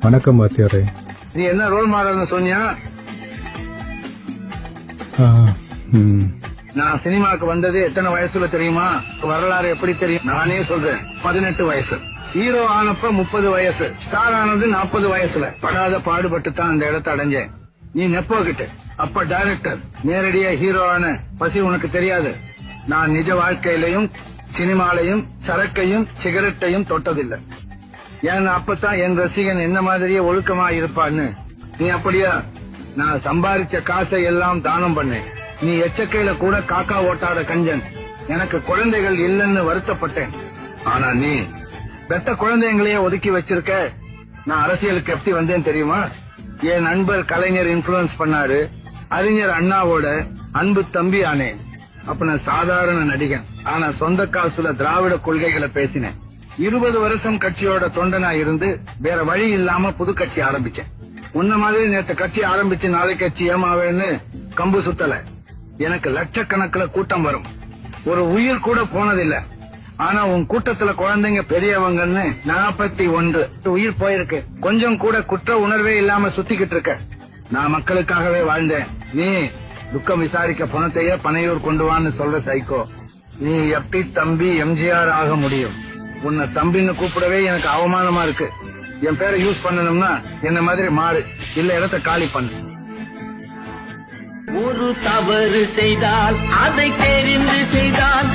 வணக்கம் வாத்தியாரே. நீ என்ன ரோல் மாடல்னு சொன்னியா? நான் சினிமாவுக்கு வந்தது எத்தனை வயசுல தெரியுமா? வரலாறு எப்படி தெரியும்? நானே சொல்றேன், 18 வயசு. ஹீரோ ஆனப்ப 30 வயசு, ஸ்டார் ஆனது 40 வயசுல. படாத பாடுபட்டு தான் அந்த இடத்தை அடைஞ்சேன். நீ நெப்போகிட்ட அப்ப டைரக்டர், நேரடியா ஹீரோ ஆன பசி உனக்கு தெரியாது. நான் நிஜ வாழ்க்கையிலையும் சினிமாலையும் சரக்கையும் சிகரெட்டையும் தொட்டதில்லை. ஏன்னா அப்பதான் என் ரசிகன் என்ன மாதிரியே ஒழுக்கமா இருப்பான்னு. நீ அப்படியா? நான் சம்பாதிச்ச காசை எல்லாம் தானம் பண்ணேன். நீ எச்சக்கையில கூட காக்கா ஓட்டாத கஞ்சன். எனக்கு குழந்தைகள் இல்லைன்னு வருத்தப்பட்டேன். ஆனா நீ பெத்த குழந்தைங்களையே ஒதுக்கி வச்சிருக்க. நான் அரசியலுக்கு எப்படி வந்தேன் தெரியுமா? என் நண்பர் கலைஞர் இன்ஃபுளுன்ஸ் பண்ணாரு. அறிஞர் அண்ணாவோட அன்பு தம்பி ஆனேன். அப்ப நான் சாதாரண நடிகன். ஆனா சொந்த காசுல திராவிட கொள்கைகளை பேசினேன். 20 வருஷம் கட்சியோட தொண்டனா இருந்து வேற வழி இல்லாம புது கட்சி ஆரம்பிச்சேன். உன்ன மாதிரி நேற்று கட்சி ஆரம்பிச்சு நாளை கட்சி ஏமாவேன்னு கம்பு சுத்தல. எனக்கு லட்சக்கணக்கில் கூட்டம் வரும். ஒரு உயிர் கூட போனதில்லை. ஆனா உன் கூட்டத்துல குழந்தைங்க பெரியவங்கன்னு 41 உயிர் போயிருக்கு. கொஞ்சம் கூட குற்ற உணர்வே இல்லாம சுத்திக்கிட்டு இருக்க. நான் மக்களுக்காகவே வாழ்ந்தேன். நீ துக்கம் விசாரிக்க பணத்தையே பனையூர் கொண்டு வான்னு சொல்ற சைக்கோ. நீ எப்படி தம்பி எம்ஜிஆர் ஆக முடியும்? உன்னை தம்பின்னு கூப்பிடவே எனக்கு அவமானமா இருக்கு. என் பேரை யூஸ் பண்ணணும்னா என்ன மாதிரி மாறு, இல்ல இடத்தை காலி பண்ணு. ஒரு தவறு செய்தால் அதை தெரிந்து செய்தால்